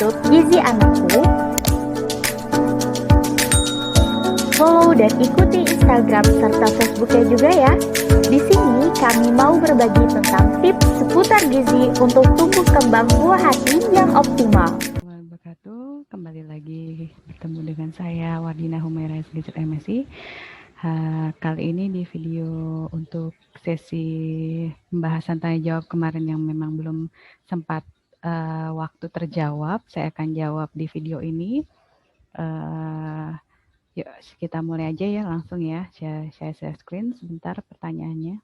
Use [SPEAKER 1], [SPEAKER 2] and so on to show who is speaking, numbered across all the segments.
[SPEAKER 1] YouTube Gizi Anakku. Follow dan ikuti Instagram serta Facebooknya juga ya. Di sini kami mau berbagi tentang tips seputar gizi untuk tumbuh kembang buah hati yang optimal.
[SPEAKER 2] Wabarakatuh, kembali lagi bertemu dengan saya Wardina Humaira Gadget MSI. Kali ini di video untuk sesi pembahasan tanya jawab kemarin yang memang belum sempat waktu terjawab, saya akan jawab di video ini. Yuk kita mulai aja ya langsung ya, saya share screen sebentar pertanyaannya.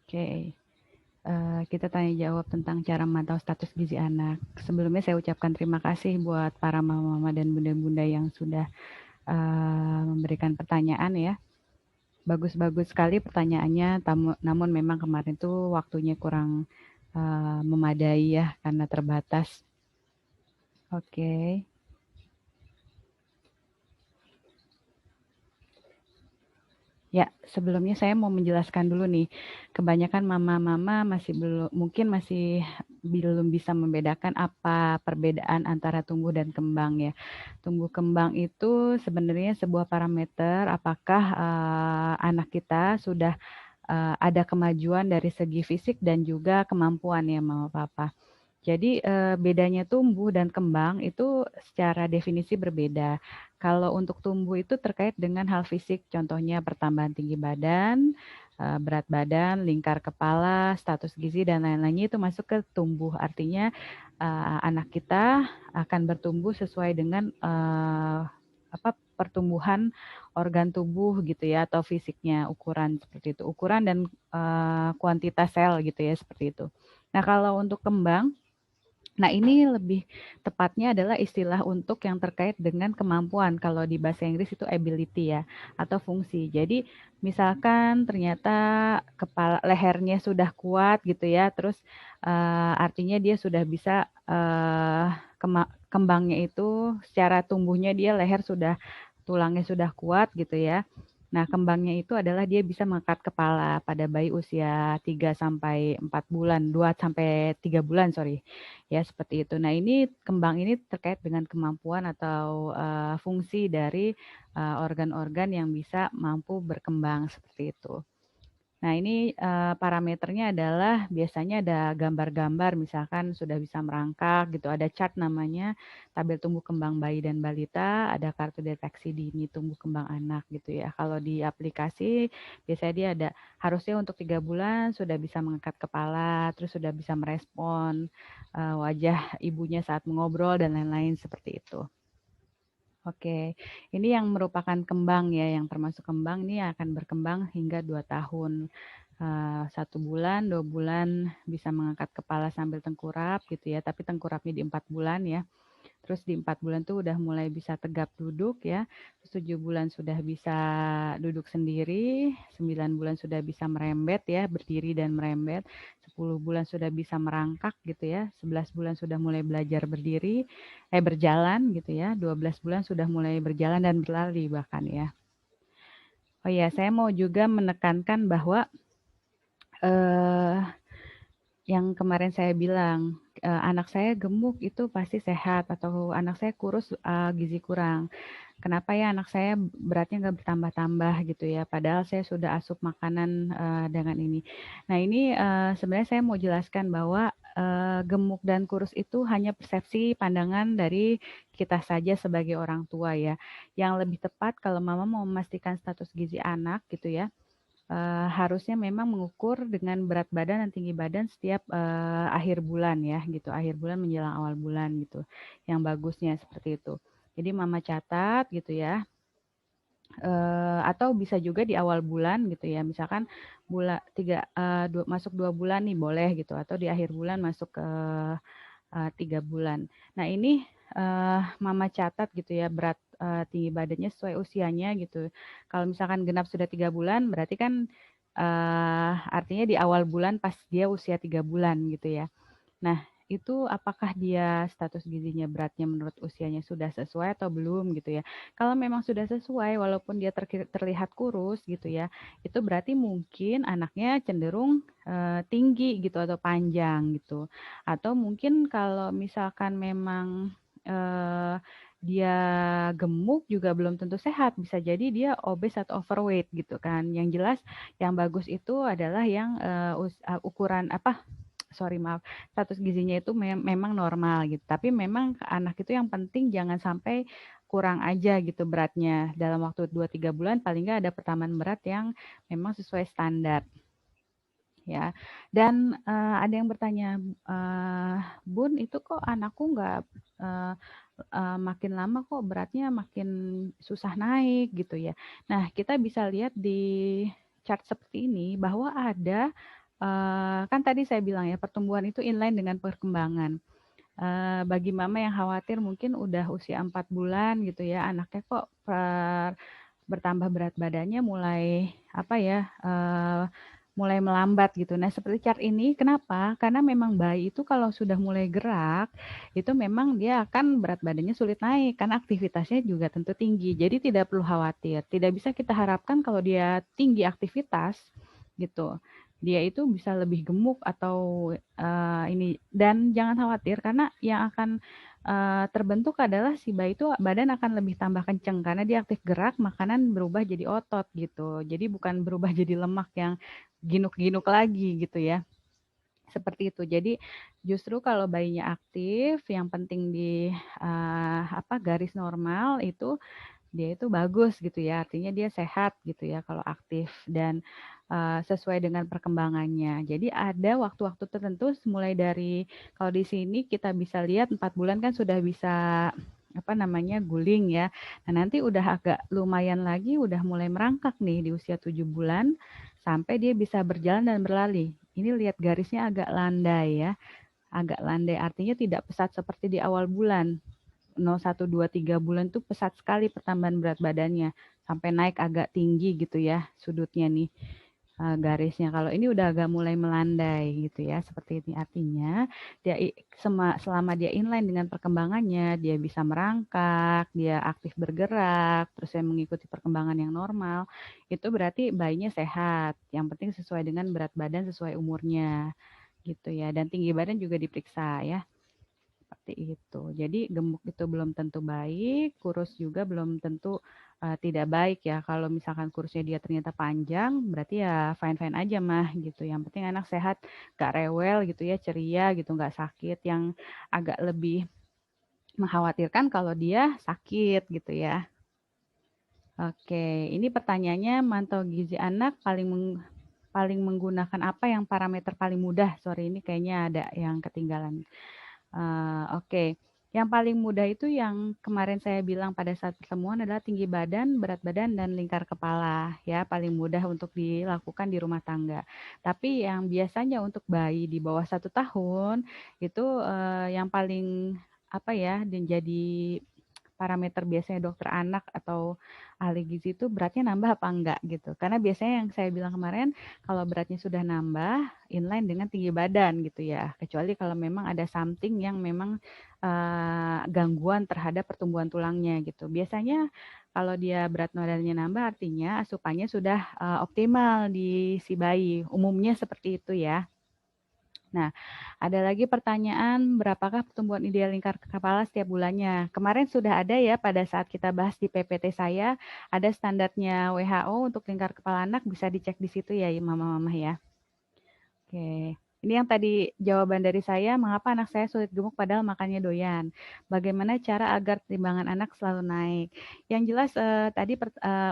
[SPEAKER 2] Oke. Kita tanya jawab tentang cara memantau status gizi anak. Sebelumnya saya ucapkan terima kasih buat para mama-mama dan bunda-bunda yang sudah memberikan pertanyaan ya. Bagus-bagus sekali pertanyaannya, namun memang kemarin tuh waktunya kurang memadai ya karena terbatas. Oke. Ya, sebelumnya saya mau menjelaskan dulu nih. Kebanyakan mama-mama mungkin masih belum bisa membedakan apa perbedaan antara tumbuh dan kembang ya. Tumbuh kembang itu sebenarnya sebuah parameter apakah anak kita sudah ada kemajuan dari segi fisik dan juga kemampuan ya Mama Papa. Jadi bedanya tumbuh dan kembang itu secara definisi berbeda. Kalau untuk tumbuh itu terkait dengan hal fisik, contohnya pertambahan tinggi badan, berat badan, lingkar kepala, status gizi dan lain-lainnya itu masuk ke tumbuh. Artinya anak kita akan bertumbuh sesuai dengan pertumbuhan organ tubuh gitu ya atau fisiknya, ukuran seperti itu, ukuran dan kuantitas sel gitu ya seperti itu. Nah kalau untuk kembang, nah, ini lebih tepatnya adalah istilah untuk yang terkait dengan kemampuan. Kalau di bahasa Inggris itu ability ya, atau fungsi. Jadi, misalkan ternyata lehernya sudah kuat gitu ya, terus artinya dia sudah bisa kembangnya itu secara tumbuhnya dia tulangnya sudah kuat gitu ya. Nah, kembangnya itu adalah dia bisa mengangkat kepala pada bayi usia 3 sampai 4 bulan, 2 sampai 3 bulan, sorry. Ya, seperti itu. Nah, kembang ini terkait dengan kemampuan atau fungsi dari organ-organ yang bisa mampu berkembang seperti itu. Nah, ini parameternya adalah biasanya ada gambar-gambar, misalkan sudah bisa merangkak gitu, ada chart namanya tabel tumbuh kembang bayi dan balita, ada kartu deteksi dini tumbuh kembang anak gitu ya. Kalau di aplikasi biasanya dia ada harusnya untuk 3 bulan sudah bisa mengangkat kepala, terus sudah bisa merespon wajah ibunya saat mengobrol dan lain-lain seperti itu. Oke, ini yang merupakan kembang ya, yang termasuk kembang ini akan berkembang hingga 2 tahun. 1 bulan, 2 bulan bisa mengangkat kepala sambil tengkurap gitu ya, tapi tengkurapnya di 4 bulan ya. Terus di 4 bulan tuh udah mulai bisa tegap duduk ya, terus 7 bulan sudah bisa duduk sendiri, 9 bulan sudah bisa merembet ya, berdiri dan merembet, 10 bulan sudah bisa merangkak gitu ya, 11 bulan sudah mulai belajar berjalan gitu ya, 12 bulan sudah mulai berjalan dan berlari bahkan ya. Oh iya, saya mau juga menekankan bahwa yang kemarin saya bilang, anak saya gemuk itu pasti sehat atau anak saya kurus gizi kurang. Kenapa ya anak saya beratnya nggak bertambah-tambah gitu ya, padahal saya sudah asup makanan dengan ini. Nah ini sebenarnya saya mau jelaskan bahwa gemuk dan kurus itu hanya persepsi pandangan dari kita saja sebagai orang tua ya. Yang lebih tepat kalau mama mau memastikan status gizi anak gitu ya, harusnya memang mengukur dengan berat badan dan tinggi badan setiap akhir bulan ya gitu, akhir bulan menjelang awal bulan gitu. Yang bagusnya seperti itu. Jadi mama catat gitu ya. Atau bisa juga di awal bulan gitu ya. Misalkan masuk 2 bulan nih boleh gitu atau di akhir bulan masuk ke 3 bulan. Nah, ini mama catat gitu ya berat tinggi badannya sesuai usianya gitu. Kalau misalkan genap sudah 3 bulan berarti kan artinya di awal bulan pas dia usia 3 bulan gitu ya. Nah, itu apakah dia status gizinya beratnya menurut usianya sudah sesuai atau belum gitu ya. Kalau memang sudah sesuai walaupun dia terlihat kurus gitu ya, itu berarti mungkin anaknya cenderung tinggi gitu atau panjang gitu. Atau mungkin kalau misalkan memang dia gemuk juga belum tentu sehat, bisa jadi dia obes atau overweight gitu kan. Yang jelas yang bagus itu adalah yang ukuran status gizinya itu memang normal gitu. Tapi memang anak itu yang penting jangan sampai kurang aja gitu beratnya. Dalam waktu 2-3 bulan paling nggak ada pertambahan berat yang memang sesuai standar ya. Dan ada yang bertanya, Bun itu kok anakku nggak makin lama kok beratnya makin susah naik gitu ya. Nah, kita bisa lihat di chart seperti ini bahwa ada kan tadi saya bilang ya pertumbuhan itu inline dengan perkembangan. Bagi mama yang khawatir mungkin udah usia 4 bulan gitu ya, anaknya kok bertambah berat badannya mulai mulai melambat gitu. Nah, seperti chart ini kenapa? Karena memang bayi itu kalau sudah mulai gerak, itu memang dia akan berat badannya sulit naik karena aktivitasnya juga tentu tinggi. Jadi tidak perlu khawatir. Tidak bisa kita harapkan kalau dia tinggi aktivitas gitu. Dia itu bisa lebih gemuk atau ini dan jangan khawatir karena yang akan terbentuk adalah si bayi itu badan akan lebih tambah kenceng karena dia aktif gerak, makanan berubah jadi otot gitu. Jadi bukan berubah jadi lemak yang ginuk-ginuk lagi gitu ya. Seperti itu. Jadi justru kalau bayinya aktif, yang penting di garis normal itu dia itu bagus gitu ya. Artinya dia sehat gitu ya kalau aktif dan sesuai dengan perkembangannya. Jadi ada waktu-waktu tertentu mulai dari kalau di sini kita bisa lihat 4 bulan kan sudah bisa guling ya. Nah, nanti udah agak lumayan lagi udah mulai merangkak nih di usia 7 bulan sampai dia bisa berjalan dan berlari. Ini lihat garisnya agak landai ya. Agak landai artinya tidak pesat seperti di awal bulan. 0, 1, 2, 3 bulan tuh pesat sekali pertambahan berat badannya. Sampai naik agak tinggi gitu ya sudutnya nih garisnya. Kalau ini udah agak mulai melandai gitu ya. Seperti ini artinya dia selama dia inline dengan perkembangannya, dia bisa merangkak, dia aktif bergerak, terus saya mengikuti perkembangan yang normal, itu berarti bayinya sehat. Yang penting sesuai dengan berat badan sesuai umurnya gitu ya. Dan tinggi badan juga diperiksa ya. Seperti itu. Jadi gemuk itu belum tentu baik, kurus juga belum tentu tidak baik ya. Kalau misalkan kurusnya dia ternyata panjang, berarti ya fine-fine aja mah gitu. Yang penting anak sehat, gak rewel gitu ya, ceria gitu, gak sakit. Yang agak lebih mengkhawatirkan kalau dia sakit gitu ya. Oke, ini pertanyaannya mantau gizi anak paling menggunakan apa yang parameter paling mudah? Sorry, ini kayaknya ada yang ketinggalan. Oke. Yang paling mudah itu yang kemarin saya bilang pada saat pertemuan adalah tinggi badan, berat badan, dan lingkar kepala. Ya, paling mudah untuk dilakukan di rumah tangga. Tapi yang biasanya untuk bayi di bawah 1 tahun itu yang paling dan jadi parameter biasanya dokter anak atau ahli gizi itu beratnya nambah apa enggak gitu. Karena biasanya yang saya bilang kemarin kalau beratnya sudah nambah inline dengan tinggi badan gitu ya. Kecuali kalau memang ada something yang memang gangguan terhadap pertumbuhan tulangnya gitu. Biasanya kalau dia berat badannya nambah artinya asupannya sudah optimal di si bayi. Umumnya seperti itu ya. Nah, ada lagi pertanyaan, berapakah pertumbuhan ideal lingkar kepala setiap bulannya? Kemarin sudah ada ya pada saat kita bahas di PPT saya, ada standarnya WHO untuk lingkar kepala anak, bisa dicek di situ ya mama-mama ya. Oke, ini yang tadi jawaban dari saya, mengapa anak saya sulit gemuk padahal makannya doyan? Bagaimana cara agar timbangan anak selalu naik? Yang jelas tadi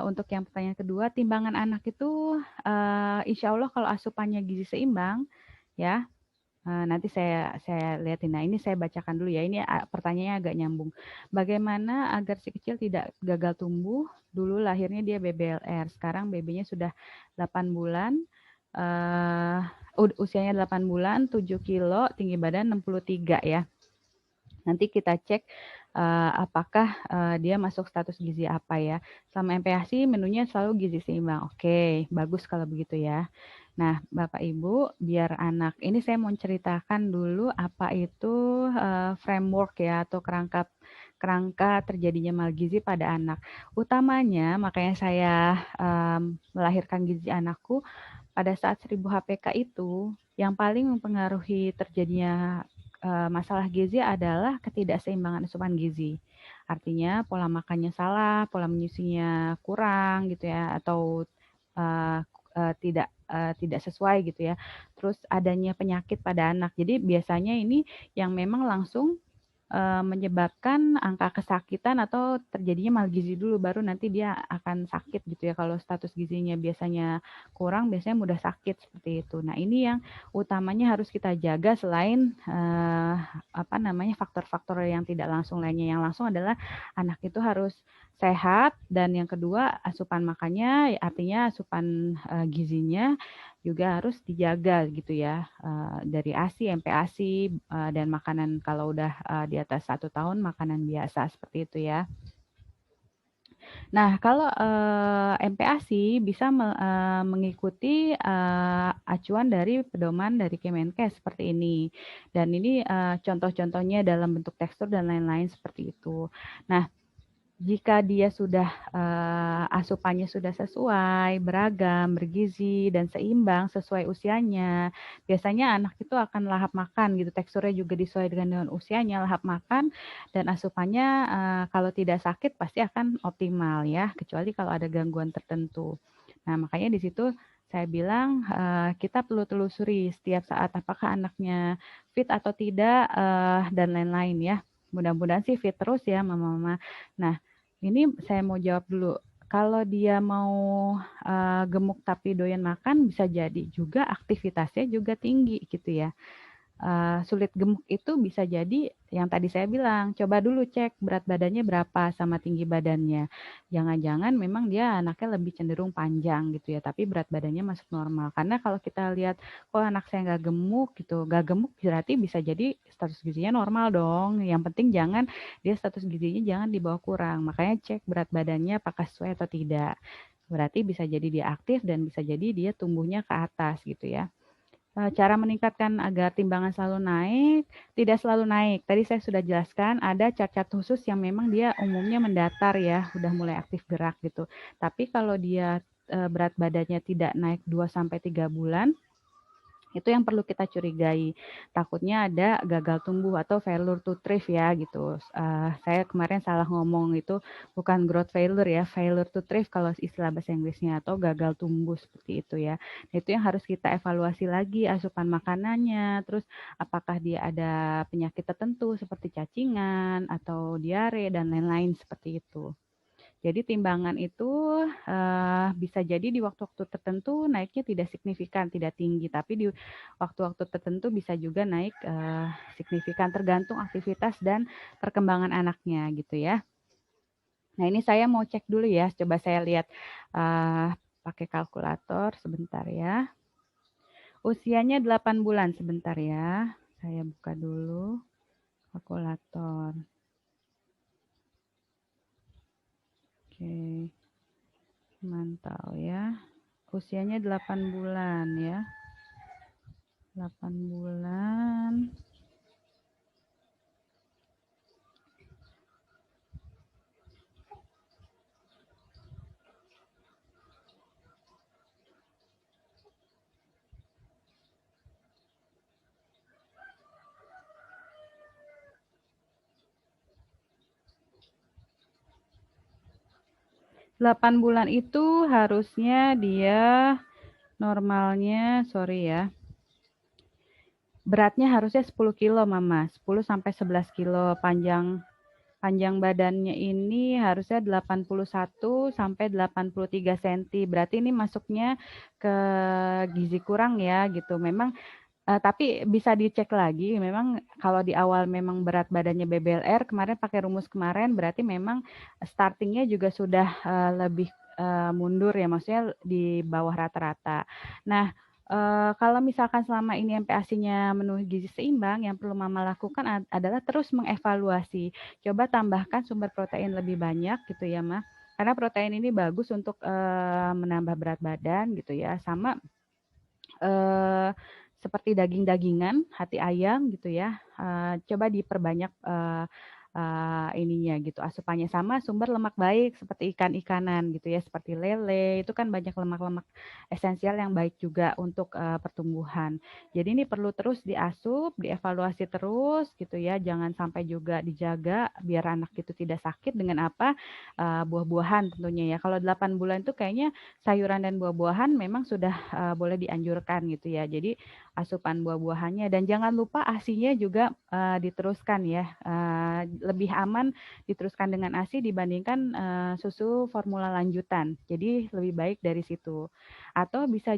[SPEAKER 2] untuk yang pertanyaan kedua, timbangan anak itu insya Allah kalau asupannya gizi seimbang, ya, nanti saya lihatin. Nah, ini saya bacakan dulu ya. Ini pertanyaannya agak nyambung. Bagaimana agar si kecil tidak gagal tumbuh? Dulu lahirnya dia BBLR, sekarang BB-nya sudah 8 bulan. Usianya 8 bulan, 7 kilo, tinggi badan 63 ya. Nanti kita cek apakah dia masuk status gizi apa ya. Selama MPASI menunya selalu gizi seimbang. Oke, bagus kalau begitu ya. Nah, Bapak Ibu, biar anak ini saya mau ceritakan dulu apa itu framework ya atau kerangka terjadinya malgizi pada anak. Utamanya makanya saya melahirkan gizi anakku pada saat 1000 HPK itu yang paling mempengaruhi terjadinya masalah gizi adalah ketidakseimbangan asupan gizi. Artinya pola makannya salah, pola menyusuinya kurang gitu ya, atau tidak sesuai gitu ya. Terus adanya penyakit pada anak. Jadi biasanya ini yang memang langsung menyebabkan angka kesakitan atau terjadinya malgizi dulu, baru nanti dia akan sakit gitu ya. Kalau status gizinya biasanya kurang, biasanya mudah sakit seperti itu. Nah, ini yang utamanya harus kita jaga selain faktor-faktor yang tidak langsung lainnya. Yang langsung adalah anak itu harus sehat, dan yang kedua asupan makannya, artinya asupan gizinya juga harus dijaga gitu ya, dari ASI, MPASI, dan makanan kalau udah di atas 1 tahun makanan biasa seperti itu ya. Nah, kalau MPASI bisa mengikuti acuan dari pedoman dari Kemenkes seperti ini. Dan ini contoh-contohnya dalam bentuk tekstur dan lain-lain seperti itu. Nah, jika dia sudah asupannya sudah sesuai, beragam, bergizi, dan seimbang sesuai usianya, biasanya anak itu akan lahap makan gitu. Teksturnya juga disesuaikan dengan usianya, lahap makan, dan asupannya kalau tidak sakit pasti akan optimal ya, kecuali kalau ada gangguan tertentu. Nah, makanya di situ saya bilang kita perlu telusuri setiap saat apakah anaknya fit atau tidak dan lain-lain ya. Mudah-mudahan sih fit terus ya mama-mama. Nah, ini saya mau jawab dulu. Kalau dia mau gemuk tapi doyan makan, bisa jadi juga aktivitasnya juga tinggi gitu ya. Sulit gemuk itu bisa jadi yang tadi saya bilang, coba dulu cek berat badannya berapa sama tinggi badannya. Jangan-jangan memang dia anaknya lebih cenderung panjang gitu ya, tapi berat badannya masuk normal. Karena kalau kita lihat, kok anak saya nggak gemuk gitu, nggak gemuk berarti bisa jadi status gizinya normal dong. Yang penting jangan dia status gizinya jangan dibawa kurang. Makanya cek berat badannya apakah sesuai atau tidak. Berarti bisa jadi dia aktif dan bisa jadi dia tumbuhnya ke atas gitu ya. Cara meningkatkan agar timbangan selalu naik, tidak selalu naik. Tadi saya sudah jelaskan ada cat-cat khusus yang memang dia umumnya mendatar ya, udah mulai aktif gerak gitu. Tapi kalau dia berat badannya tidak naik 2 sampai 3 bulan, itu yang perlu kita curigai. Takutnya ada gagal tumbuh atau failure to thrive ya gitu. Saya kemarin salah ngomong, itu bukan growth failure ya, failure to thrive kalau istilah bahasa Inggrisnya, atau gagal tumbuh seperti itu ya. Itu yang harus kita evaluasi lagi asupan makanannya, terus apakah dia ada penyakit tertentu seperti cacingan atau diare dan lain-lain seperti itu. Jadi timbangan itu bisa jadi di waktu-waktu tertentu naiknya tidak signifikan, tidak tinggi, tapi di waktu-waktu tertentu bisa juga naik signifikan, tergantung aktivitas dan perkembangan anaknya gitu ya. Nah, ini saya mau cek dulu ya, coba saya lihat pakai kalkulator sebentar ya. Usianya 8 bulan, sebentar ya. Saya buka dulu kalkulator. Oke. Mantau ya. Usianya 8 bulan ya. 8 bulan. Delapan bulan itu harusnya dia normalnya, sorry ya, beratnya harusnya 10 kilo Mama, 10 sampai 11 kilo, panjang badannya ini harusnya 81 sampai 83 cm. Berarti ini masuknya ke gizi kurang ya gitu. Memang tapi bisa dicek lagi, memang kalau di awal memang berat badannya BBLR, kemarin pakai rumus kemarin, berarti memang startingnya juga sudah lebih mundur ya, maksudnya di bawah rata-rata. Nah, kalau misalkan selama ini MPASI-nya memenuhi gizi seimbang, yang perlu Mama lakukan adalah terus mengevaluasi. Coba tambahkan sumber protein lebih banyak gitu ya, Ma. Karena protein ini bagus untuk menambah berat badan gitu ya, sama eee, seperti daging-dagingan, hati ayam gitu ya, coba diperbanyak, ininya gitu, asupannya, sama sumber lemak baik seperti ikan-ikanan gitu ya, seperti lele, itu kan banyak lemak-lemak esensial yang baik juga untuk, pertumbuhan. Jadi ini perlu terus diasup, dievaluasi terus gitu ya, jangan sampai juga dijaga biar anak itu tidak sakit dengan apa, buah-buahan tentunya ya. Kalau 8 bulan itu kayaknya sayuran dan buah-buahan memang sudah, boleh dianjurkan gitu ya. Jadi asupan buah-buahannya dan jangan lupa ASI-nya juga, diteruskan ya, lebih aman diteruskan dengan ASI dibandingkan, susu formula lanjutan. Jadi lebih baik dari situ. Atau bisa,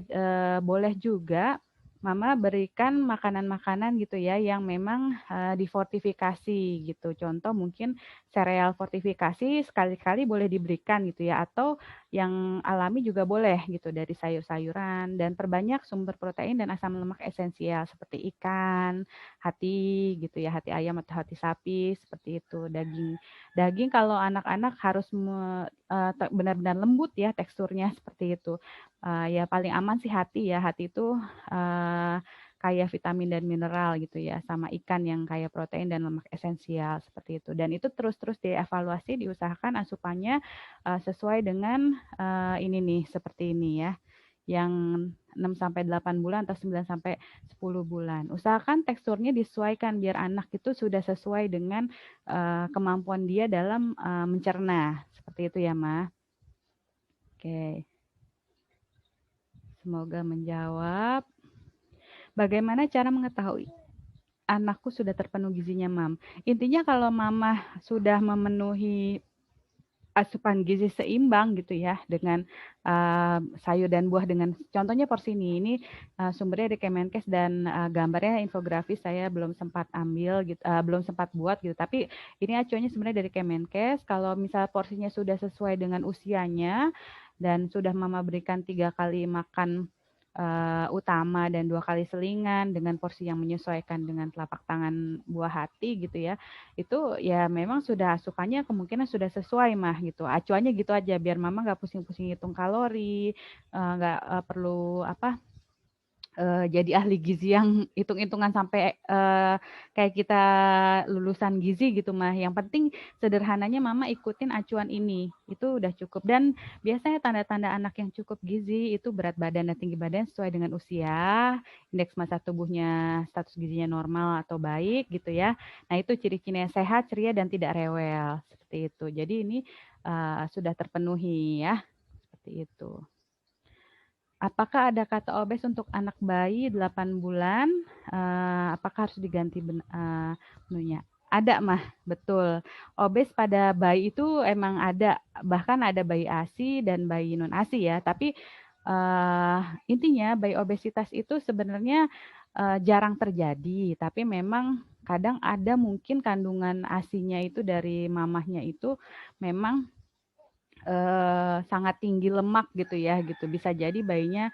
[SPEAKER 2] boleh juga Mama berikan makanan-makanan gitu ya yang memang, difortifikasi gitu. Contoh mungkin sereal fortifikasi sekali-kali boleh diberikan gitu ya, atau yang alami juga boleh gitu dari sayur-sayuran dan perbanyak sumber protein dan asam lemak esensial seperti ikan, hati gitu ya, hati ayam atau hati sapi seperti itu. Daging daging kalau anak-anak harus benar-benar lembut ya teksturnya seperti itu. Ya paling aman sih hati ya, hati itu, eee, kaya vitamin dan mineral gitu ya, sama ikan yang kaya protein dan lemak esensial seperti itu. Dan itu terus-terus dievaluasi, diusahakan asupannya, sesuai dengan, ini nih, seperti ini ya, yang 6 sampai 8 bulan atau 9 sampai 10 bulan. Usahakan teksturnya disesuaikan biar anak itu sudah sesuai dengan, kemampuan dia dalam, mencerna, seperti itu ya, Ma. Oke, semoga menjawab. Bagaimana cara mengetahui anakku sudah terpenuhi gizinya, Mam? Intinya kalau Mama sudah memenuhi asupan gizi seimbang gitu ya dengan sayur dan buah dengan contohnya porsi ini sumbernya dari Kemenkes dan gambarnya infografis saya belum sempat ambil gitu, belum sempat buat gitu. Tapi ini acuannya sebenarnya dari Kemenkes. Kalau misal porsinya sudah sesuai dengan usianya dan sudah Mama berikan 3 kali makan utama dan 2 kali selingan dengan porsi yang menyesuaikan dengan telapak tangan buah hati gitu ya, itu ya memang sudah asupannya kemungkinan sudah sesuai mah gitu. Acuannya gitu aja biar mama nggak pusing-pusing hitung kalori, nggak perlu apa jadi ahli gizi yang hitung-hitungan sampai kayak kita lulusan gizi gitu mah. Yang penting sederhananya mama ikutin acuan ini, itu udah cukup. Dan biasanya tanda-tanda anak yang cukup gizi itu berat badan dan tinggi badan sesuai dengan usia, indeks massa tubuhnya, status gizinya normal atau baik gitu ya. Nah itu ciri-cirinya sehat, ceria dan tidak rewel seperti itu. Jadi ini sudah terpenuhi ya, seperti itu. Apakah ada kata obes untuk anak bayi 8 bulan? Apakah harus diganti menunya? Ada mah, betul. Obes pada bayi itu emang ada, bahkan ada bayi ASI dan bayi non ASI ya. Tapi intinya bayi obesitas itu sebenarnya jarang terjadi, tapi memang kadang ada mungkin kandungan ASI-nya itu dari mamahnya itu memang sangat tinggi lemak gitu ya gitu, bisa jadi bayinya,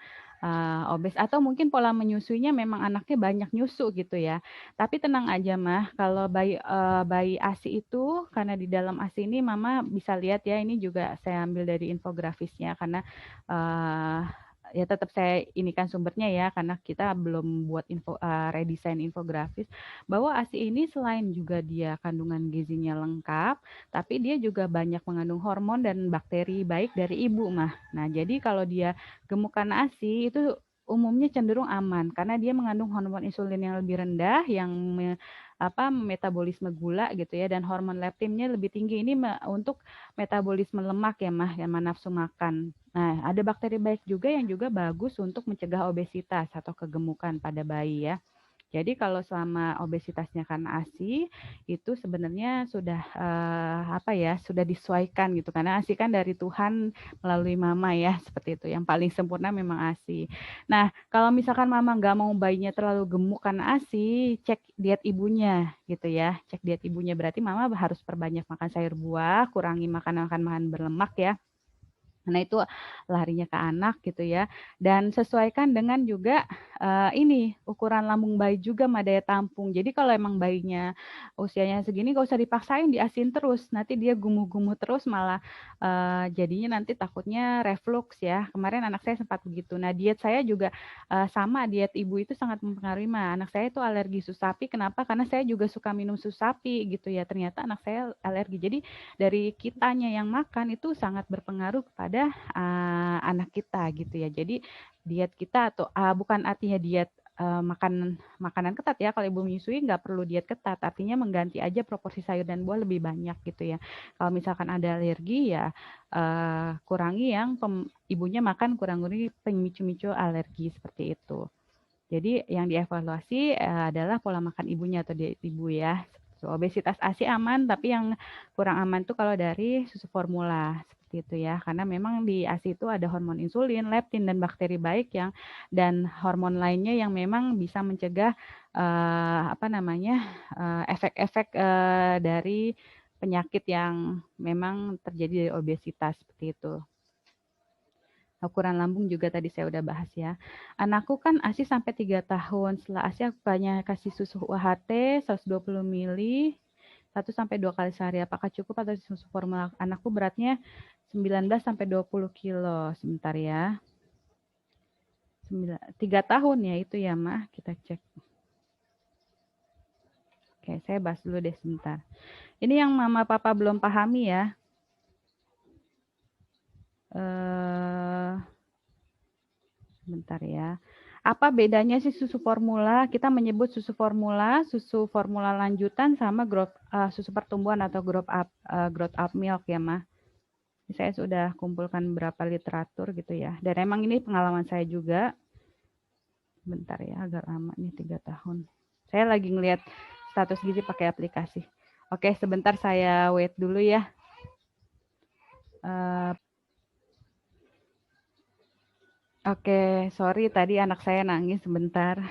[SPEAKER 2] obes atau mungkin pola menyusuinya memang anaknya banyak nyusu gitu ya. Tapi tenang aja Mah, kalau bayi ASI itu karena di dalam ASI ini Mama bisa lihat ya, ini juga saya ambil dari infografisnya karena, eee, ya tetap saya ini kan sumbernya ya, karena kita belum buat redesign infografis, bahwa ASI ini selain juga dia kandungan gizinya lengkap, tapi dia juga banyak mengandung hormon dan bakteri baik dari ibu mah. Nah, jadi kalau dia gemuk karena ASI itu umumnya cenderung aman karena dia mengandung hormon insulin yang lebih rendah yang metabolisme gula gitu ya dan hormon leptinnya lebih tinggi ini untuk metabolisme lemak ya mah yang nafsu makan. Nah, ada bakteri baik juga yang juga bagus untuk mencegah obesitas atau kegemukan pada bayi ya. Jadi kalau selama obesitasnya karena ASI, itu sebenarnya sudah, sudah disesuaikan gitu, karena ASI kan dari Tuhan melalui mama ya, seperti itu, yang paling sempurna memang ASI. Nah, kalau misalkan mama nggak mau bayinya terlalu gemuk karena ASI, cek diet ibunya gitu ya, cek diet ibunya, berarti mama harus perbanyak makan sayur buah, kurangi makan berlemak ya. Nah, itu larinya ke anak gitu ya. Dan sesuaikan dengan juga ini ukuran lambung bayi juga sama daya tampung. Jadi kalau emang bayinya usianya segini gak usah dipaksain diasin terus. Nanti dia gumuh-gumuh terus malah jadinya nanti takutnya reflux ya. Kemarin anak saya sempat begitu. Nah, diet saya juga sama, diet ibu itu sangat mempengaruhi. Anak saya itu alergi susu sapi. Kenapa? Karena saya juga suka minum susu sapi gitu ya. Ternyata anak saya alergi. Jadi dari kitanya yang makan itu sangat berpengaruh kepada anak kita gitu ya. Jadi diet kita atau bukan artinya diet makan makanan ketat ya. Kalau ibu menyusui nggak perlu diet ketat, artinya mengganti aja proporsi sayur dan buah lebih banyak gitu ya. Kalau misalkan ada alergi ya kurangi yang ibunya makan, kurangi pemicu-micu alergi seperti itu. Jadi yang dievaluasi adalah pola makan ibunya atau diet ibu ya. Obesitas ASI aman, tapi yang kurang aman tuh kalau dari susu formula seperti itu ya. Karena memang di ASI itu ada hormon insulin, leptin dan bakteri baik dan hormon lainnya yang memang bisa mencegah efek-efek dari penyakit yang memang terjadi dari obesitas seperti itu. Ukuran lambung juga tadi saya udah bahas ya. Anakku kan ASI sampai 3 tahun. Setelah ASI aku banyak kasih susu UHT 120 ml 1 sampai 2 kali sehari. Apakah cukup atau susu formula? Anakku beratnya 19 sampai 20 kilo. Sebentar ya. 3 tahun ya itu ya, Mah. Kita cek. Oke, saya bahas dulu deh sebentar. Ini yang mama papa belum pahami ya. Sebentar ya. Apa bedanya sih susu formula? Kita menyebut susu formula lanjutan sama susu pertumbuhan atau growth up milk ya, Mah. Saya sudah kumpulkan beberapa literatur gitu ya. Dan emang ini pengalaman saya juga. Bentar ya, agak lama nih 3 tahun. Saya lagi ngelihat status gizi pakai aplikasi. Oke, sebentar saya wait dulu ya. Oke, sorry tadi anak saya nangis sebentar.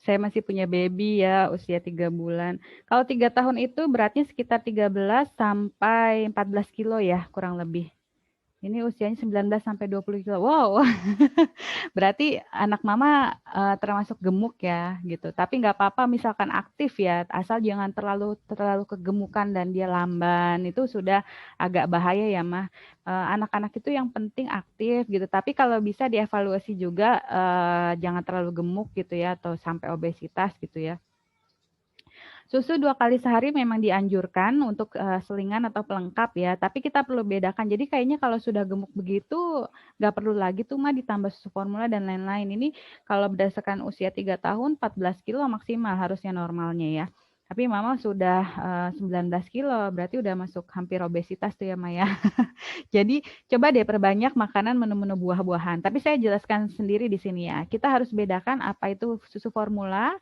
[SPEAKER 2] Saya masih punya baby ya, usia 3 bulan. Kalau 3 tahun itu beratnya sekitar 13 sampai 14 kilo ya, kurang lebih. Ini usianya 19 sampai 20 kilo. Wow, berarti anak mama termasuk gemuk ya, gitu. Tapi nggak apa-apa misalkan aktif ya, asal jangan terlalu kegemukan dan dia lamban. Itu sudah agak bahaya ya, Mah. Anak-anak itu yang penting aktif gitu. Tapi kalau bisa dievaluasi juga jangan terlalu gemuk gitu ya, atau sampai obesitas gitu ya. Susu 2 kali sehari memang dianjurkan untuk selingan atau pelengkap ya, tapi kita perlu bedakan. Jadi kayaknya kalau sudah gemuk begitu, nggak perlu lagi tuh mah ditambah susu formula dan lain-lain. Ini kalau berdasarkan usia 3 tahun, 14 kilo maksimal harusnya normalnya ya. Tapi mama sudah 19 kilo, berarti udah masuk hampir obesitas tuh ya Maya. Jadi coba deh perbanyak makanan menu-menu buah-buahan. Tapi saya jelaskan sendiri di sini ya. Kita harus bedakan apa itu susu formula,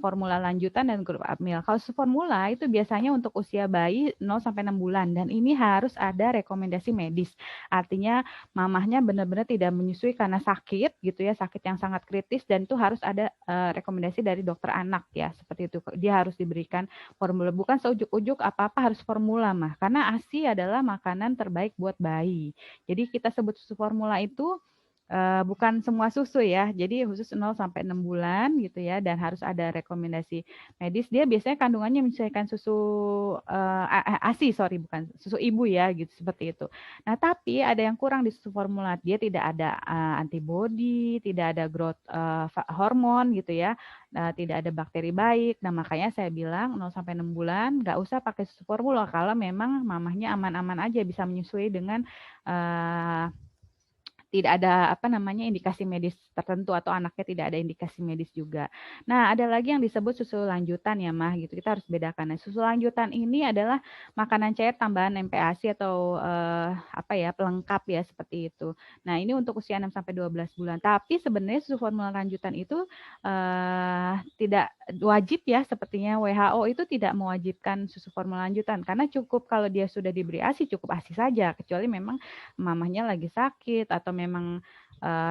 [SPEAKER 2] formula lanjutan dan grup up milk. Kalau susu formula itu biasanya untuk usia bayi 0 sampai 6 bulan dan ini harus ada rekomendasi medis. Artinya mamahnya benar-benar tidak menyusui karena sakit gitu ya, sakit yang sangat kritis dan itu harus ada rekomendasi dari dokter anak ya. Seperti itu. Dia harus diberikan formula, bukan seujuk-ujuk apa-apa harus formula mah. Karena ASI adalah makanan terbaik buat bayi. Jadi kita sebut susu formula itu bukan semua susu ya, jadi khusus 0 sampai 6 bulan gitu ya, dan harus ada rekomendasi medis. Dia biasanya kandungannya menyesuaikan susu ASI, bukan susu ibu ya, gitu seperti itu. Nah, tapi ada yang kurang di susu formula, dia tidak ada antibody, tidak ada growth hormon gitu ya, tidak ada bakteri baik. Nah, makanya saya bilang 0 sampai 6 bulan nggak usah pakai susu formula kalau memang mamahnya aman-aman aja bisa menyusui dengan tidak ada indikasi medis tertentu atau anaknya tidak ada indikasi medis juga. Nah, ada lagi yang disebut susu lanjutan ya, Mah, gitu. Kita harus bedakan. Nah, susu lanjutan ini adalah makanan cair tambahan MPASI atau pelengkap ya seperti itu. Nah, ini untuk usia 6 sampai 12 bulan. Tapi sebenarnya susu formula lanjutan itu tidak wajib ya, sepertinya WHO itu tidak mewajibkan susu formula lanjutan karena cukup kalau dia sudah diberi ASI cukup ASI saja, kecuali memang mamahnya lagi sakit atau memang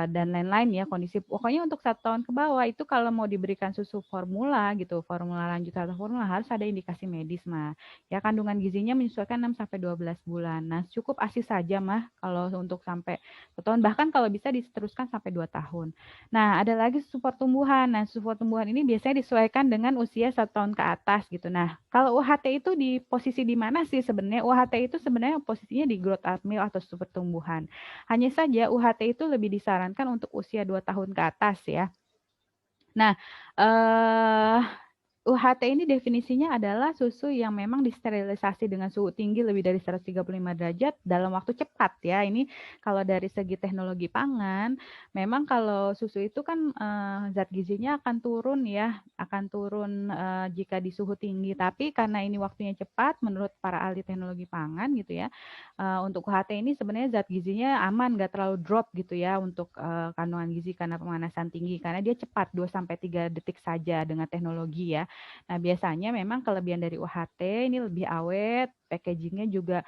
[SPEAKER 2] dan lain-lain ya kondisi. Pokoknya untuk 1 tahun ke bawah itu kalau mau diberikan susu formula gitu, formula lanjut atau formula harus ada indikasi medis mah. Ya kandungan gizinya menyesuaikan 6 sampai 12 bulan. Nah, cukup ASI saja mah kalau untuk sampai 1 tahun, bahkan kalau bisa diteruskan sampai 2 tahun. Nah, ada lagi susu pertumbuhan. Nah, susu pertumbuhan ini biasanya disesuaikan dengan usia 1 tahun ke atas gitu. Nah, kalau UHT itu di posisi di mana sih sebenarnya? UHT itu sebenarnya posisinya di growth up milk atau susu pertumbuhan. Hanya saja UHT itu lebih disarankan untuk usia 2 tahun ke atas ya. Nah, eh UHT ini definisinya adalah susu yang memang disterilisasi dengan suhu tinggi lebih dari 135 derajat dalam waktu cepat ya. Ini kalau dari segi teknologi pangan, memang kalau susu itu kan zat gizinya akan turun ya, akan turun jika di suhu tinggi. Tapi karena ini waktunya cepat, menurut para ahli teknologi pangan gitu ya, untuk UHT ini sebenarnya zat gizinya aman, nggak terlalu drop gitu ya untuk kandungan gizi karena pemanasan tinggi, karena dia cepat 2-3 detik saja dengan teknologi ya. Nah, biasanya memang kelebihan dari UHT ini lebih awet, packagingnya juga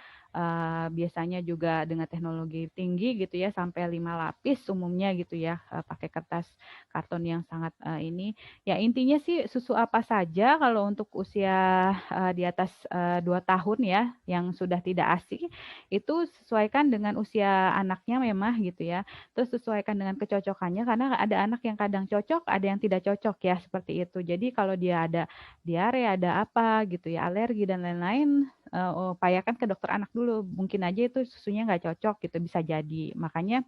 [SPEAKER 2] biasanya juga dengan teknologi tinggi gitu ya, sampai 5 lapis umumnya gitu ya, pakai kertas karton yang sangat ini. Ya intinya sih susu apa saja kalau untuk usia di atas 2 tahun ya, yang sudah tidak ASI, itu sesuaikan dengan usia anaknya memang gitu ya. Terus sesuaikan dengan kecocokannya, karena ada anak yang kadang cocok, ada yang tidak cocok ya, seperti itu. Jadi kalau dia ada diare, ada apa gitu ya, alergi dan lain-lain, upayakan ke dokter anak dulu. Mungkin aja itu susunya nggak cocok gitu, bisa jadi. Makanya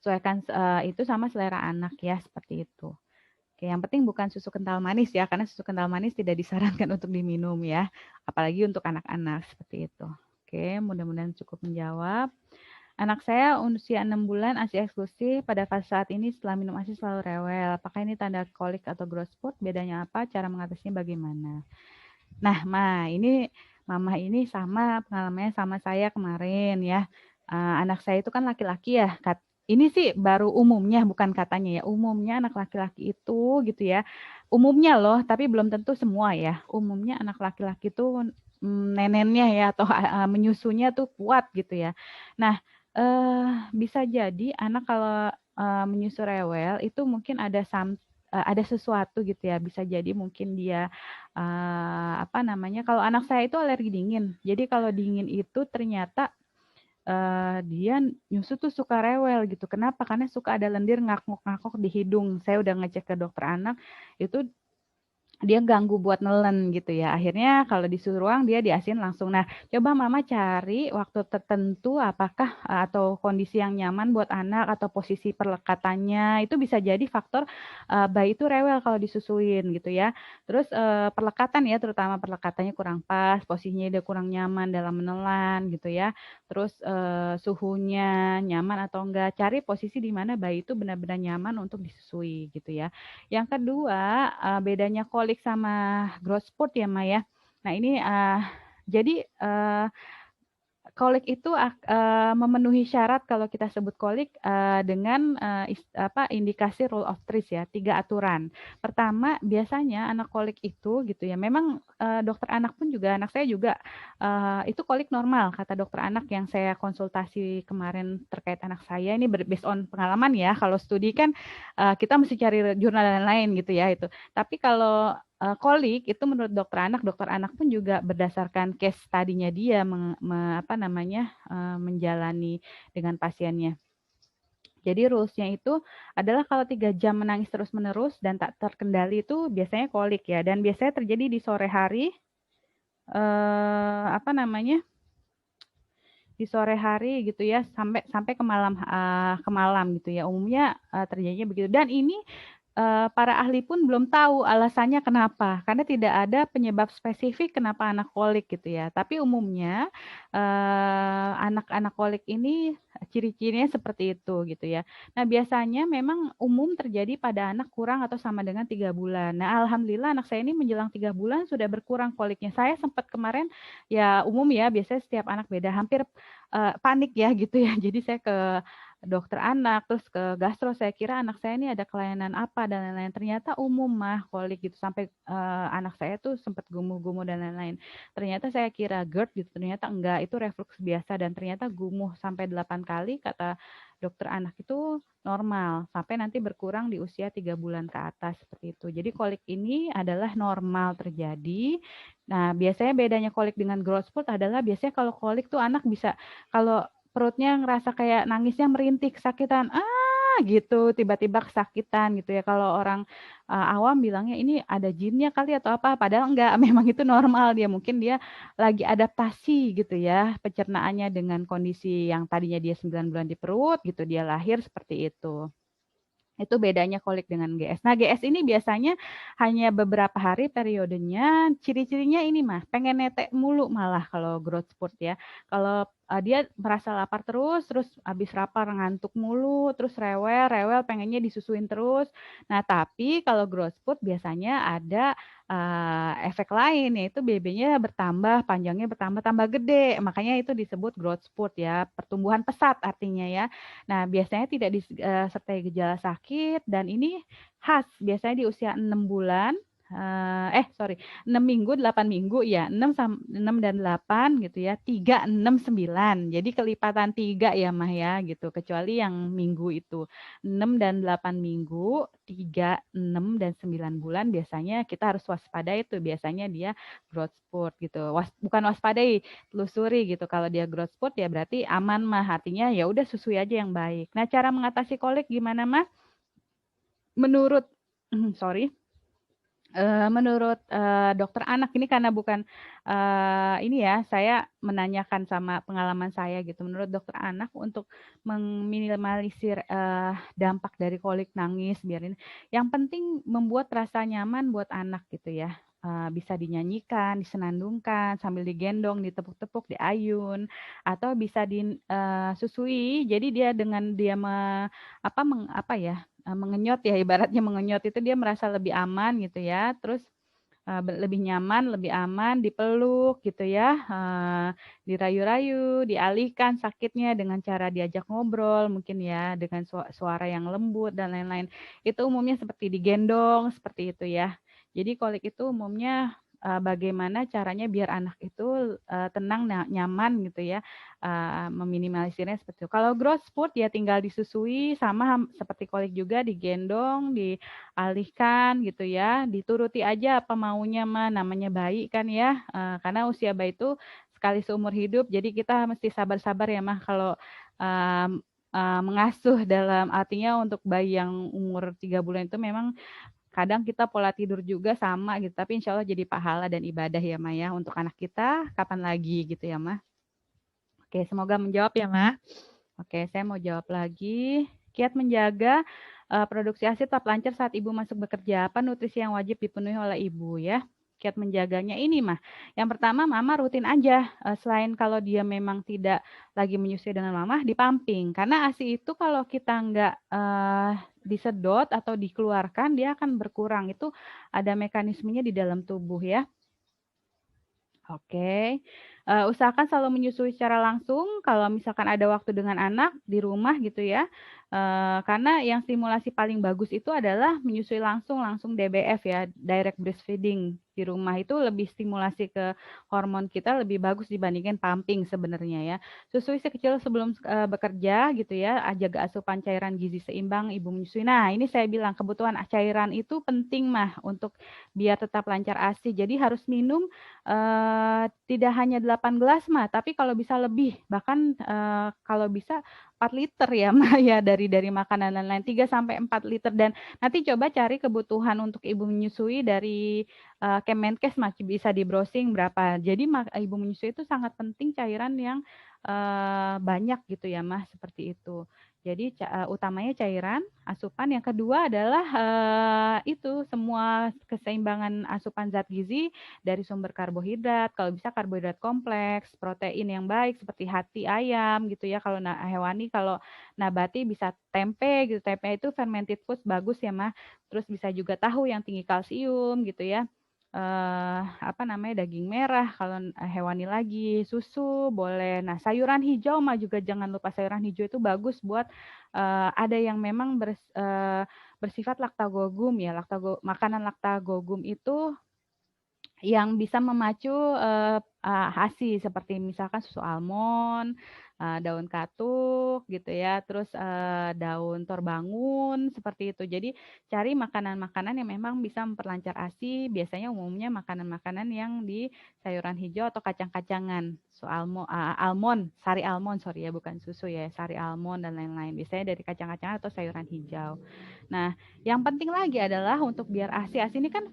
[SPEAKER 2] sesuaikan itu sama selera anak ya, seperti itu. Oke, yang penting bukan susu kental manis ya, karena susu kental manis tidak disarankan untuk diminum ya, apalagi untuk anak-anak seperti itu. Oke, mudah-mudahan cukup menjawab. Anak saya usia 6 bulan ASI eksklusif, pada fase saat ini setelah minum ASI selalu rewel. Apakah ini tanda kolik atau growth spurt? Bedanya apa? Cara mengatasinya bagaimana? Nah, ini Mama ini sama pengalamannya sama saya kemarin ya. Anak saya itu kan laki-laki ya. Ini sih baru umumnya, bukan katanya ya. Umumnya anak laki-laki itu gitu ya. Umumnya loh, tapi belum tentu semua ya. Umumnya anak laki-laki itu nenennya ya atau menyusunya tuh kuat gitu ya. Nah, bisa jadi anak kalau menyusu rewel itu mungkin ada sesuatu gitu ya. Bisa jadi mungkin dia apa namanya, kalau anak saya itu alergi dingin. Jadi kalau dingin itu ternyata dia nyusu tuh suka rewel gitu. Kenapa? Karena suka ada lendir ngakuk-ngakuk di hidung. Saya udah ngecek ke dokter anak, itu dia ganggu buat nelen gitu ya. Akhirnya kalau disuruh ruang dia diasin langsung. Nah, coba Mama cari waktu tertentu apakah atau kondisi yang nyaman buat anak atau posisi perlekatannya. Itu bisa jadi faktor bayi itu rewel kalau disusuin gitu ya. Terus perlekatan ya, terutama perlekatannya kurang pas, posisinya dia kurang nyaman dalam menelan gitu ya. Terus suhunya nyaman atau enggak. Cari posisi di mana bayi itu benar-benar nyaman untuk disusui gitu ya. Yang kedua, bedanya kolik sama growth spurt ya, Ma, ya. Nah, ini jadi kolik itu memenuhi syarat kalau kita sebut kolik dengan indikasi rule of threes ya, 3 aturan. Pertama, biasanya anak kolik itu gitu ya, memang dokter anak pun juga, anak saya juga itu kolik normal kata dokter anak yang saya konsultasi kemarin terkait anak saya, ini based on pengalaman ya. Kalau studi kan kita mesti cari jurnal dan lain-lain gitu ya itu. Tapi kalau kolik itu menurut dokter anak pun juga berdasarkan case study-nya dia menjalani dengan pasiennya. Jadi rules-nya itu adalah kalau 3 jam menangis terus-menerus dan tak terkendali itu biasanya kolik ya, dan biasanya terjadi di sore hari di sore hari gitu ya, sampai ke malam gitu ya. Umumnya terjadinya begitu, dan ini para ahli pun belum tahu alasannya kenapa, karena tidak ada penyebab spesifik kenapa anak kolik gitu ya. Tapi umumnya anak-anak kolik ini ciri-cirinya seperti itu gitu ya. Nah, biasanya memang umum terjadi pada anak kurang atau sama dengan 3 bulan. Nah, alhamdulillah anak saya ini menjelang 3 bulan sudah berkurang koliknya. Saya sempat kemarin ya umum ya, biasanya setiap anak beda, hampir panik ya gitu ya. Jadi saya ke dokter anak, terus ke gastro, saya kira anak saya ini ada kelainan apa dan lain-lain. Ternyata umum mah kolik gitu, sampai anak saya tuh sempat gumuh-gumuh dan lain-lain. Ternyata saya kira GERD gitu, ternyata enggak, itu reflux biasa, dan ternyata gumuh sampai 8 kali kata dokter anak itu normal sampai nanti berkurang di usia 3 bulan ke atas seperti itu. Jadi kolik ini adalah normal terjadi. Nah, biasanya bedanya kolik dengan growth spurt adalah biasanya kalau kolik tuh anak bisa kalau perutnya ngerasa kayak nangisnya merintih, kesakitan, gitu, tiba-tiba kesakitan gitu ya. Kalau orang awam bilangnya ini ada jinnya kali atau apa, padahal enggak, memang itu normal dia. Mungkin dia lagi adaptasi gitu ya, pencernaannya dengan kondisi yang tadinya dia 9 bulan di perut gitu, dia lahir seperti itu. Itu bedanya kolik dengan GS. Nah, GS ini biasanya hanya beberapa hari periodenya. Ciri-cirinya ini mah, pengen netek mulu malah kalau growth spurt ya. Kalau dia merasa lapar terus habis lapar ngantuk mulu, terus rewel, pengennya disusuin terus. Nah, tapi kalau growth spurt biasanya ada efek lain, yaitu BB-nya bertambah, panjangnya bertambah, tambah gede. Makanya itu disebut growth spurt ya, pertumbuhan pesat artinya ya. Nah, biasanya tidak disertai gejala sakit dan ini khas biasanya di usia 6 bulan, 6 minggu, 8 minggu ya, 6 dan 8 gitu ya, 3, 6, 9. Jadi kelipatan 3 ya Mah ya gitu, kecuali yang minggu itu. 6 dan 8 minggu, 3, 6, dan 9 bulan biasanya kita harus waspadai itu, biasanya dia growth spurt gitu. Bukan waspadai, telusuri gitu. Kalau dia growth spurt ya berarti aman Mah, artinya ya udah susui aja yang baik. Nah, cara mengatasi kolik gimana Mah? Menurut menurut dokter anak ini karena bukan ini ya, saya menanyakan sama pengalaman saya gitu. Menurut dokter anak untuk meminimalisir dampak dari kolik nangis, biarin. Yang penting membuat rasa nyaman buat anak gitu ya. Bisa dinyanyikan, disenandungkan, sambil digendong, ditepuk-tepuk, diayun, atau bisa disusui. Jadi dia dengan dia mengenyot ya, ibaratnya mengenyot itu dia merasa lebih aman gitu ya, terus lebih nyaman, lebih aman, dipeluk gitu ya, dirayu-rayu, dialihkan sakitnya dengan cara diajak ngobrol mungkin ya, dengan suara yang lembut dan lain-lain. Itu umumnya seperti digendong, seperti itu ya. Jadi kolik itu umumnya bagaimana caranya biar anak itu tenang, nyaman gitu ya, meminimalisirnya seperti itu. Kalau growth spurt ya tinggal disusui, sama seperti kolik juga, digendong, dialihkan gitu ya, dituruti aja apa maunya mah, namanya bayi kan ya, karena usia bayi itu sekali seumur hidup, jadi kita mesti sabar-sabar ya mah kalau mengasuh, dalam artinya untuk bayi yang umur 3 bulan itu memang kadang kita pola tidur juga sama gitu, tapi insya Allah jadi pahala dan ibadah ya Mah ya, untuk anak kita kapan lagi gitu ya Mah. Oke, semoga menjawab ya Mah. Oke, saya mau jawab lagi. Kiat menjaga produksi ASI tetap lancar saat ibu masuk bekerja. Apa nutrisi yang wajib dipenuhi oleh ibu ya? Kiat menjaganya ini mah. Yang pertama, mama rutin aja. Selain kalau dia memang tidak lagi menyusui dengan mama, dipamping. Karena ASI itu kalau kita nggak disedot atau dikeluarkan, dia akan berkurang. Itu ada mekanismenya di dalam tubuh ya. Oke, usahakan selalu menyusui secara langsung kalau misalkan ada waktu dengan anak di rumah gitu ya, karena yang stimulasi paling bagus itu adalah menyusui langsung DBF ya, direct breastfeeding di rumah itu lebih stimulasi ke hormon kita lebih bagus dibandingkan pumping sebenarnya ya. Susui sekecil sebelum bekerja gitu ya, jaga asupan cairan gizi seimbang ibu menyusui. Nah, ini saya bilang kebutuhan cairan itu penting mah untuk biar tetap lancar ASI. Jadi harus minum tidak hanya 8 gelas mah, tapi kalau bisa lebih, bahkan kalau bisa 4 liter ya mah ya, dari makanan dan lain, 3 sampai 4 liter. Dan nanti coba cari kebutuhan untuk ibu menyusui dari Kemenkes, masih bisa di browsing berapa. Jadi ibu menyusui itu sangat penting cairan yang banyak gitu ya mah, seperti itu. Jadi utamanya cairan, asupan. Yang kedua adalah itu semua keseimbangan asupan zat gizi dari sumber karbohidrat. Kalau bisa karbohidrat kompleks, protein yang baik seperti hati ayam gitu ya. Kalau hewani, kalau nabati bisa tempe gitu. Tempe itu fermented food bagus ya mah. Terus bisa juga tahu yang tinggi kalsium gitu ya. Daging merah, kalau hewani lagi, susu boleh. Nah, sayuran hijau mah juga jangan lupa, sayuran hijau itu bagus buat ada yang memang bersifat laktagogum ya. Makanan laktagogum itu yang bisa memacu ASI seperti misalkan susu almond, daun katuk gitu ya, terus daun torbangun seperti itu. Jadi cari makanan-makanan yang memang bisa memperlancar ASI, biasanya umumnya makanan-makanan yang di sayuran hijau atau kacang-kacangan, almond, sari almond sorry ya, bukan susu ya, sari almond dan lain-lain. Biasanya dari kacang-kacangan atau sayuran hijau. Nah, yang penting lagi adalah untuk biar ASI ini kan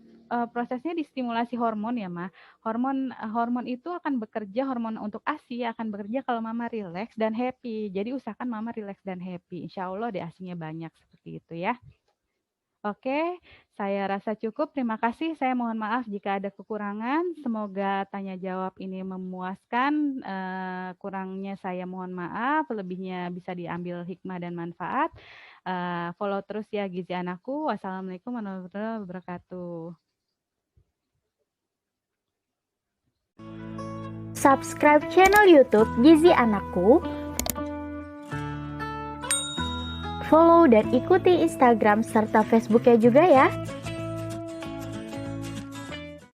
[SPEAKER 2] prosesnya distimulasi hormon ya, Ma. Hormon itu akan bekerja, hormon untuk ASI akan bekerja kalau Mama rileks dan happy. Jadi usahakan Mama rileks dan happy. Insya Allah deh ASI-nya banyak seperti itu ya. Oke, saya rasa cukup. Terima kasih. Saya mohon maaf jika ada kekurangan. Semoga tanya jawab ini memuaskan. Kurangnya saya mohon maaf. Lebihnya bisa diambil hikmah dan manfaat. Follow terus ya Gizi Anakku. Wassalamualaikum warahmatullahi wabarakatuh.
[SPEAKER 1] Subscribe channel YouTube Gizi Anakku. Follow dan ikuti Instagram serta Facebooknya juga ya.